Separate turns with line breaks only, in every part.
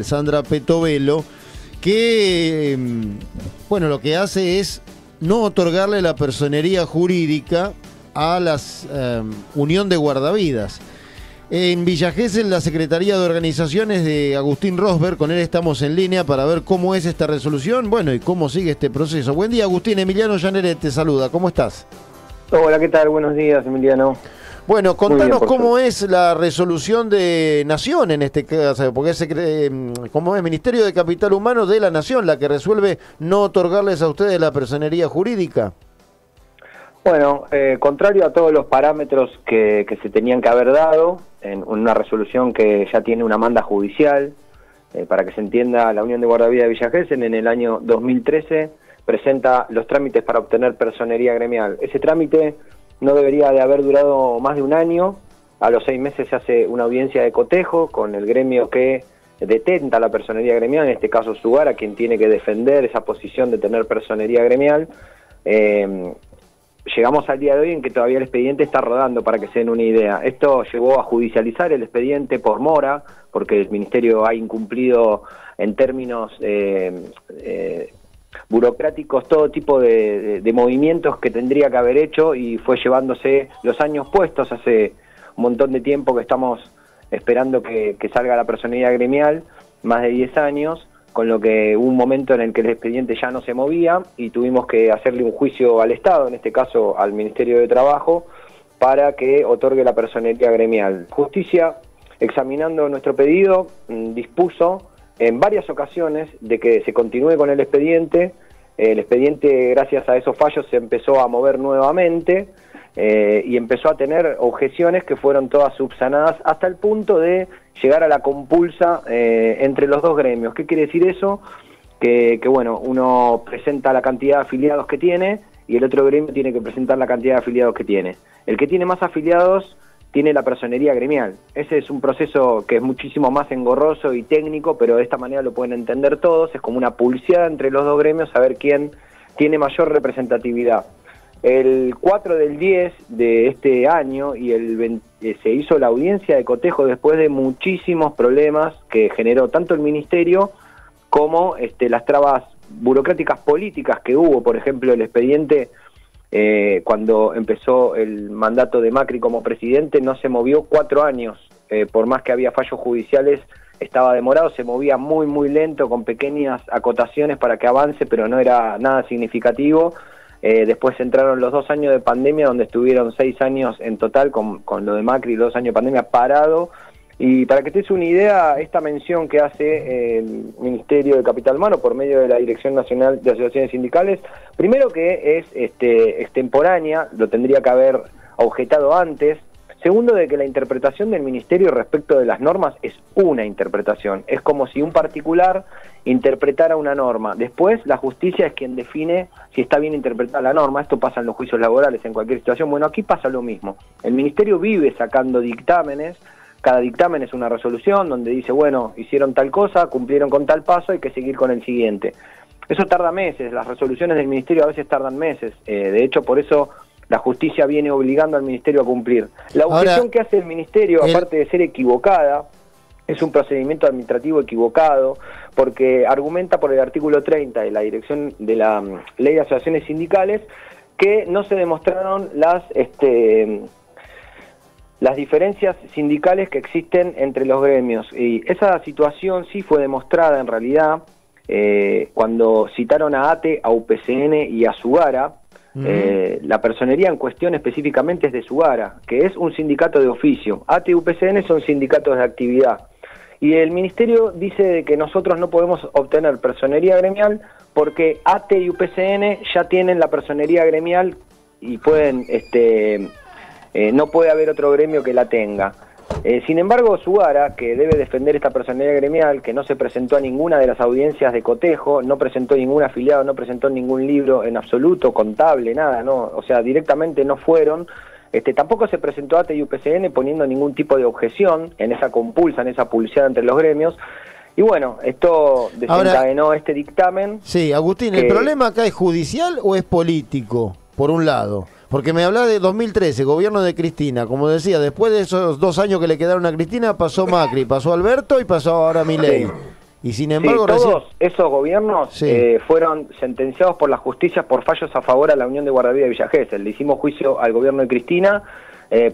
Sandra Petovelo, que bueno, lo que hace es no otorgarle la personería jurídica a la Unión de Guardavidas. En Villa Gesell, la Secretaría de Organizaciones de Agustín Rosberg, con él estamos en línea para ver cómo es esta resolución, bueno, y cómo sigue este proceso. Buen día, Agustín. Emiliano Llaneret te saluda. ¿Cómo estás?
Hola, ¿qué tal? Buenos días, Emiliano.
Bueno, contanos cómo es la resolución de Nación en este caso, porque es como es Ministerio de Capital Humano de la Nación la que resuelve no otorgarles a ustedes la personería jurídica.
Bueno, contrario a todos los parámetros que se tenían que haber dado en una resolución que ya tiene una manda judicial, para que se entienda, la Unión de Guardavidas de Villa Gesell en el año 2013 presenta los trámites para obtener personería gremial. Ese trámite no debería de haber durado más de un año. A los 6 meses se hace una audiencia de cotejo con el gremio que detenta la personería gremial, en este caso Sugara, quien tiene que defender esa posición de tener personería gremial. Llegamos al día de hoy en que todavía el expediente está rodando, para que se den una idea. Esto llevó a judicializar el expediente por mora, porque el Ministerio ha incumplido en términos burocráticos todo tipo de movimientos que tendría que haber hecho, y fue llevándose los años puestos. Hace un montón de tiempo que estamos esperando que salga la personería gremial, más de 10 años, con lo que hubo un momento en el que el expediente ya no se movía y tuvimos que hacerle un juicio al Estado, en este caso al Ministerio de Trabajo, para que otorgue la personería gremial. Justicia, examinando nuestro pedido, dispuso en varias ocasiones de que se continúe con el expediente. El expediente, gracias a esos fallos, se empezó a mover nuevamente y empezó a tener objeciones que fueron todas subsanadas hasta el punto de llegar a la compulsa entre los dos gremios. ¿Qué quiere decir eso? Que bueno, uno presenta la cantidad de afiliados que tiene y el otro gremio tiene que presentar la cantidad de afiliados que tiene. El que tiene más afiliados tiene la personería gremial. Ese es un proceso que es muchísimo más engorroso y técnico, pero de esta manera lo pueden entender todos. Es como una pulseada entre los dos gremios a ver quién tiene mayor representatividad. El 4 del 10 de este año se hizo la audiencia de cotejo después de muchísimos problemas que generó tanto el Ministerio como las trabas burocráticas políticas que hubo. Por ejemplo, el expediente, cuando empezó el mandato de Macri como presidente, no se movió 4 años, por más que había fallos judiciales, estaba demorado, se movía muy lento, con pequeñas acotaciones para que avance, pero no era nada significativo. Después entraron los 2 años de pandemia, donde estuvieron 6 años en total con lo de Macri, 2 años de pandemia parado. Y para que te des una idea, esta mención que hace el Ministerio de Capital Humano por medio de la Dirección Nacional de Asociaciones Sindicales, primero que es extemporánea, lo tendría que haber objetado antes. Segundo, de que la interpretación del Ministerio respecto de las normas es una interpretación. Es como si un particular interpretara una norma. Después, la justicia es quien define si está bien interpretada la norma. Esto pasa en los juicios laborales, en cualquier situación. Bueno, aquí pasa lo mismo. El Ministerio vive sacando dictámenes. Cada dictamen es una resolución donde dice, bueno, hicieron tal cosa, cumplieron con tal paso, hay que seguir con el siguiente. Eso tarda meses. Las resoluciones del Ministerio a veces tardan meses. De hecho, por eso la justicia viene obligando al Ministerio a cumplir. La objeción que hace el Ministerio, aparte de ser equivocada, es un procedimiento administrativo equivocado, porque argumenta por el artículo 30 de la Dirección de la Ley de Asociaciones Sindicales que no se demostraron las diferencias sindicales que existen entre los gremios. Y esa situación sí fue demostrada en realidad cuando citaron a ATE, a UPCN y a Sugara. La personería en cuestión específicamente es de Sugara, que es un sindicato de oficio. ATE y UPCN son sindicatos de actividad. Y el Ministerio dice que nosotros no podemos obtener personería gremial porque ATE y UPCN ya tienen la personería gremial y pueden, no puede haber otro gremio que la tenga. Sin embargo, Sugara, que debe defender esta personería gremial, que no se presentó a ninguna de las audiencias de cotejo, no presentó ningún afiliado, no presentó ningún libro en absoluto, contable, nada, no, o sea, directamente no fueron. Tampoco se presentó a ATE y UPCN poniendo ningún tipo de objeción en esa compulsa, en esa pulseada entre los gremios. Y bueno, esto desencadenó este dictamen.
Sí, Agustín, ¿el problema acá es judicial o es político, por un lado? Porque me hablaba de 2013, gobierno de Cristina. Como decía, después de esos 2 años que le quedaron a Cristina, pasó Macri, pasó Alberto y pasó ahora Milei.
Sí.
Y sin embargo,
sí, todos esos gobiernos
sí.
Fueron sentenciados por la justicia por fallos a favor a la Unión de Guardavidas de Villa Gesell. Le hicimos juicio al gobierno de Cristina,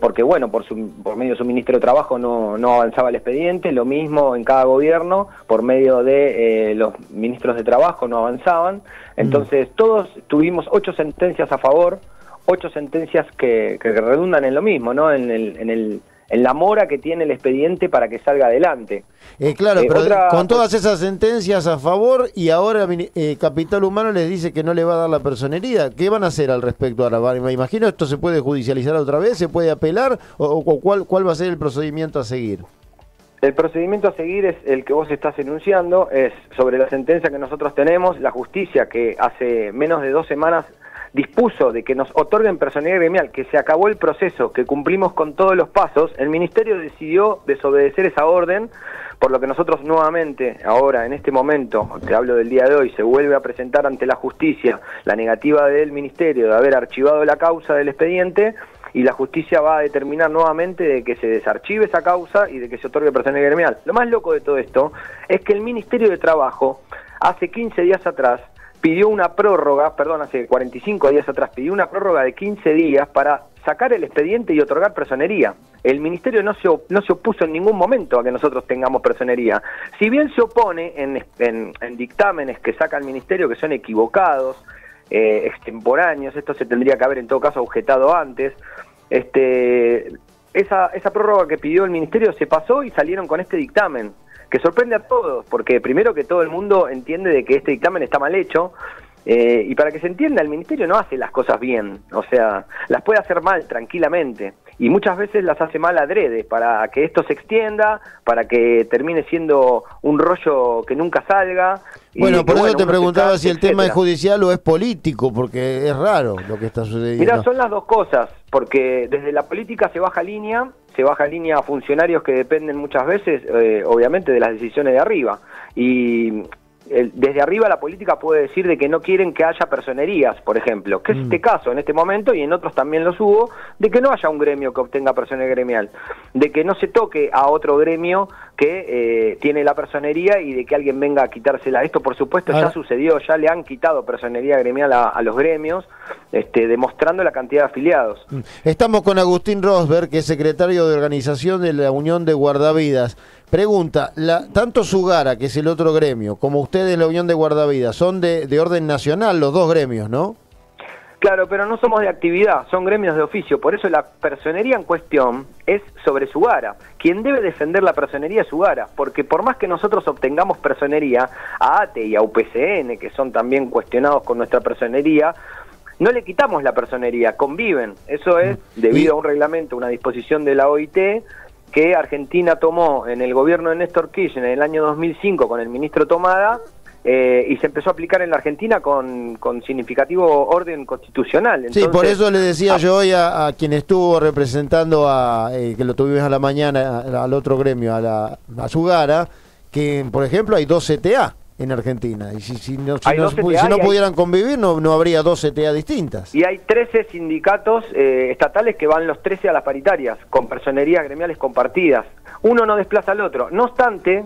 porque bueno, por medio de su ministro de Trabajo no avanzaba el expediente, lo mismo en cada gobierno, por medio de los ministros de Trabajo no avanzaban. Entonces todos tuvimos 8 sentencias a favor, 8 sentencias que redundan en lo mismo, ¿no? En la mora que tiene el expediente para que salga adelante.
Claro, pero con todas esas sentencias a favor y ahora Capital Humano les dice que no le va a dar la personería, ¿qué van a hacer al respecto ahora? Me imagino esto se puede judicializar otra vez, se puede apelar, o ¿cuál va a ser el procedimiento a seguir?
El procedimiento a seguir es el que vos estás enunciando, es sobre la sentencia que nosotros tenemos, la justicia que hace menos de 2 semanas dispuso de que nos otorguen personería gremial, que se acabó el proceso, que cumplimos con todos los pasos. El Ministerio decidió desobedecer esa orden, por lo que nosotros nuevamente, ahora en este momento, te hablo del día de hoy, se vuelve a presentar ante la justicia la negativa del Ministerio de haber archivado la causa del expediente, y la justicia va a determinar nuevamente de que se desarchive esa causa y de que se otorgue personería gremial. Lo más loco de todo esto es que el Ministerio de Trabajo, hace 15 días atrás, pidió una prórroga, hace 45 días atrás, pidió una prórroga de 15 días para sacar el expediente y otorgar personería. El Ministerio no se opuso en ningún momento a que nosotros tengamos personería. Si bien se opone en dictámenes que saca el Ministerio que son equivocados, extemporáneos, esto se tendría que haber en todo caso objetado antes, esa prórroga que pidió el Ministerio se pasó y salieron con este dictamen, que sorprende a todos, porque primero que todo el mundo entiende de que este dictamen está mal hecho, y para que se entienda, el Ministerio no hace las cosas bien, o sea, las puede hacer mal tranquilamente, y muchas veces las hace mal adrede, para que esto se extienda, para que termine siendo un rollo que nunca salga.
Bueno, por eso te preguntaba si el tema es judicial o es político, porque es raro lo que está sucediendo.
Mirá, son las dos cosas, porque desde la política se baja línea a funcionarios que dependen muchas veces, obviamente, de las decisiones de arriba, y desde arriba la política puede decir de que no quieren que haya personerías, por ejemplo, que es este caso en este momento, y en otros también los hubo, de que no haya un gremio que obtenga personería gremial, de que no se toque a otro gremio que tiene la personería y de que alguien venga a quitársela. Esto por supuesto ya sucedió, ya le han quitado personería gremial a los gremios, demostrando la cantidad de afiliados.
Estamos con Agustín Rosberg, que es secretario de organización de la Unión de Guardavidas. Pregunta, tanto Sugara, que es el otro gremio, como ustedes, la Unión de Guardavidas, son de orden nacional los dos gremios, ¿no?
Claro, pero no somos de actividad, son gremios de oficio, por eso la personería en cuestión es sobre Sugara. Quien debe defender la personería es Sugara, porque por más que nosotros obtengamos personería a ATE y a UPCN, que son también cuestionados con nuestra personería, no le quitamos la personería, conviven. Eso es debido a un reglamento, una disposición de la OIT, que Argentina tomó en el gobierno de Néstor Kirchner en el año 2005 con el ministro Tomada, y se empezó a aplicar en la Argentina con significativo orden constitucional. Entonces,
sí, por eso le decía yo hoy a quien estuvo representando, que lo tuvimos a la mañana, al otro gremio, a Sugara, que por ejemplo hay 2 CTA en Argentina, y si no pudieran convivir no habría 2 CTA distintas.
Y hay 13 sindicatos estatales que van los 13 a las paritarias, con personerías gremiales compartidas. Uno no desplaza al otro. No obstante,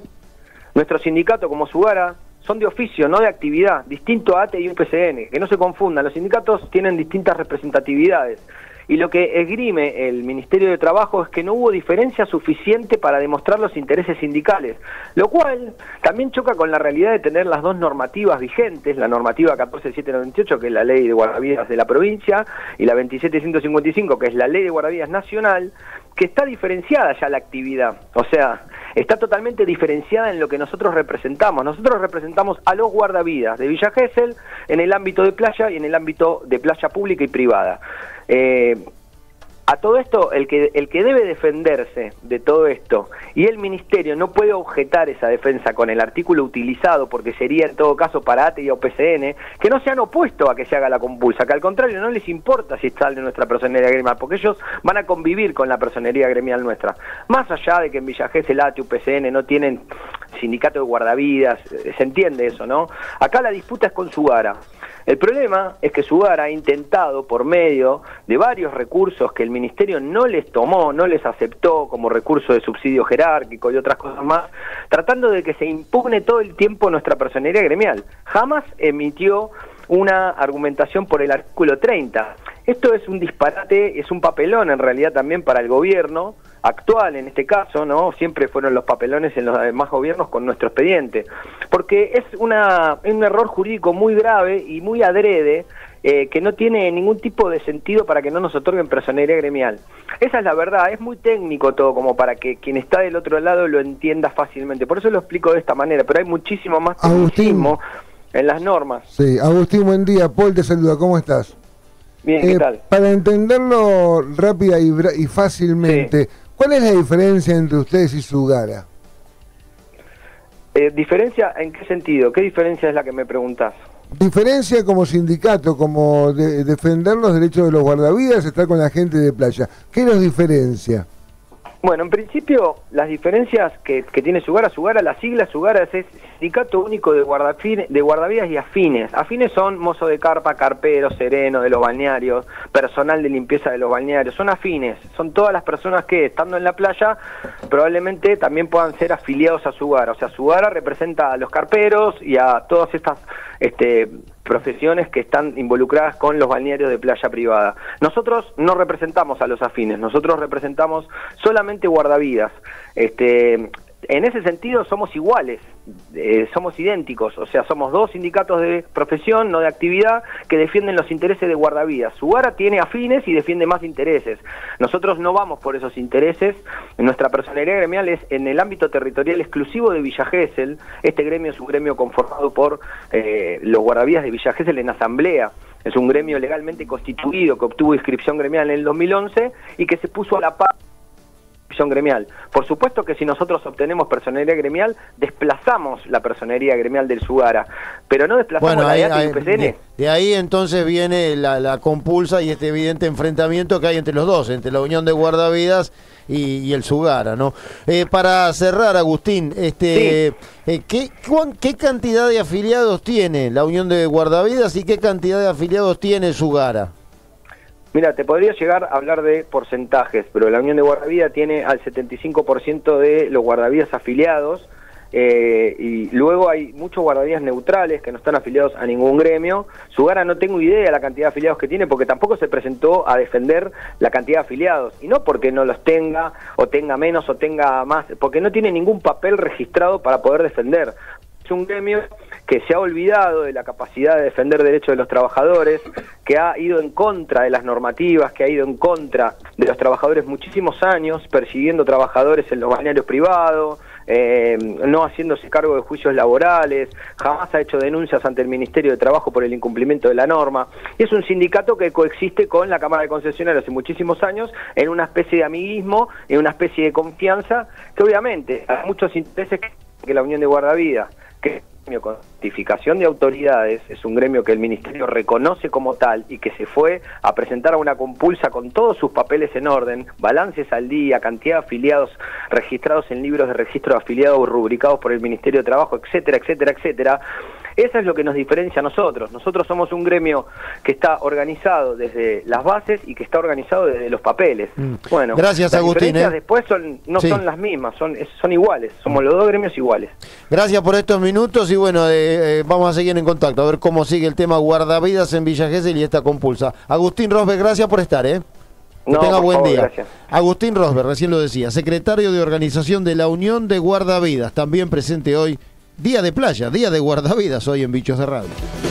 nuestro sindicato como Sugara son de oficio, no de actividad, distinto a ATE y UPCN, que no se confundan, los sindicatos tienen distintas representatividades. Y lo que esgrime el Ministerio de Trabajo es que no hubo diferencia suficiente para demostrar los intereses sindicales, lo cual también choca con la realidad de tener las dos normativas vigentes, la normativa 14798, que es la ley de guardavidas de la provincia, y la 27155, que es la ley de guardavidas nacional, que está diferenciada ya la actividad, o sea, está totalmente diferenciada en lo que nosotros representamos. Nosotros representamos a los guardavidas de Villa Gesell en el ámbito de playa y en el ámbito de playa pública y privada. A todo esto, el que debe defenderse de todo esto, y el Ministerio no puede objetar esa defensa con el artículo utilizado, porque sería en todo caso para ATE y OPCN, que no se han opuesto a que se haga la compulsa, que al contrario no les importa si sale nuestra personería gremial, porque ellos van a convivir con la personería gremial nuestra. Más allá de que en Villa Gesell, ATE y UPCN no tienen sindicato de guardavidas, se entiende eso, ¿no? Acá la disputa es con Sugara. El problema es que Sugara ha intentado, por medio de varios recursos que el Ministerio no les tomó, no les aceptó, como recurso de subsidio jerárquico y otras cosas más, tratando de que se impugne todo el tiempo nuestra personería gremial. Jamás emitió una argumentación por el artículo 30. Esto es un disparate, es un papelón en realidad también para el gobierno actual en este caso, ¿no? Siempre fueron los papelones en los demás gobiernos con nuestro expediente, porque es un error jurídico muy grave y muy adrede, que no tiene ningún tipo de sentido para que no nos otorguen personería gremial. Esa es la verdad, es muy técnico todo como para que quien está del otro lado lo entienda fácilmente, por eso lo explico de esta manera, pero hay muchísimo más tecnicismo en las normas.
Sí, Agustín, buen día. Paul te saluda, ¿cómo estás?
Bien, ¿qué tal?
Para entenderlo rápida y fácilmente, sí. ¿Cuál es la diferencia entre ustedes y Sugara?
¿Diferencia en qué sentido? ¿Qué diferencia es la que me preguntás?
Diferencia como sindicato, como defender los derechos de los guardavidas, estar con la gente de playa. ¿Qué los diferencia?
Bueno, en principio, las diferencias que tiene Sugara, la sigla Sugara es Sindicato Único de Guardavidas y Afines. Afines son mozo de carpa, carpero, sereno de los balnearios, personal de limpieza de los balnearios. Son afines, son todas las personas que, estando en la playa, probablemente también puedan ser afiliados a Sugara. O sea, Sugara representa a los carperos y a todas estas profesiones que están involucradas con los balnearios de playa privada. Nosotros no representamos a los afines, nosotros representamos solamente guardavidas. En ese sentido somos iguales, somos idénticos, o sea, somos dos sindicatos de profesión, no de actividad, que defienden los intereses de guardavidas. Sugara tiene afines y defiende más intereses. Nosotros no vamos por esos intereses. Nuestra personería gremial es en el ámbito territorial exclusivo de Villa Gesell. Este gremio es un gremio conformado por los guardavidas de Villa Gesell en asamblea. Es un gremio legalmente constituido que obtuvo inscripción gremial en el 2011 y que se puso a la par gremial. Por supuesto que si nosotros obtenemos personería gremial, desplazamos la personería gremial del Sugara, pero no desplazamos la de UPCN.
De ahí entonces viene la compulsa y este evidente enfrentamiento que hay entre los dos, entre la Unión de Guardavidas y el Sugara, ¿no? Para cerrar, Agustín, sí. ¿Qué cantidad de afiliados tiene la Unión de Guardavidas y qué cantidad de afiliados tiene Sugara?
Mira, te podría llegar a hablar de porcentajes, pero la Unión de Guardavidas tiene al 75% de los guardavidas afiliados, y luego hay muchos guardavidas neutrales que no están afiliados a ningún gremio. Sugara no tengo idea de la cantidad de afiliados que tiene, porque tampoco se presentó a defender la cantidad de afiliados, y no porque no los tenga, o tenga menos, o tenga más, porque no tiene ningún papel registrado para poder defender. Es un gremio que se ha olvidado de la capacidad de defender derechos de los trabajadores, que ha ido en contra de las normativas, que ha ido en contra de los trabajadores muchísimos años, persiguiendo trabajadores en los balnearios privados, no haciéndose cargo de juicios laborales, jamás ha hecho denuncias ante el Ministerio de Trabajo por el incumplimiento de la norma. Y es un sindicato que coexiste con la Cámara de Concesionarios hace muchísimos años en una especie de amiguismo, en una especie de confianza, que obviamente hay muchos intereses que la Unión de Guardavidas, que con notificación de autoridades, es un gremio que el Ministerio reconoce como tal y que se fue a presentar a una compulsa con todos sus papeles en orden, balances al día, cantidad de afiliados registrados en libros de registro de afiliados rubricados por el Ministerio de Trabajo, etcétera, etcétera, etcétera. Eso es lo que nos diferencia a nosotros. Nosotros somos un gremio que está organizado desde las bases y que está organizado desde los papeles. Bueno,
gracias,
las
Agustín.
Diferencias después son las mismas, son iguales, somos los dos gremios iguales.
Gracias por estos minutos y bueno, vamos a seguir en contacto, a ver cómo sigue el tema guardavidas en Villa Gesell y esta compulsa. Agustín Rosberg, gracias por estar, Que tenga buen día. Gracias. Agustín Rosberg, recién lo decía, secretario de organización de la Unión de Guardavidas, también presente hoy, Día de Playa, Día de Guardavidas hoy en Bichos de Radio.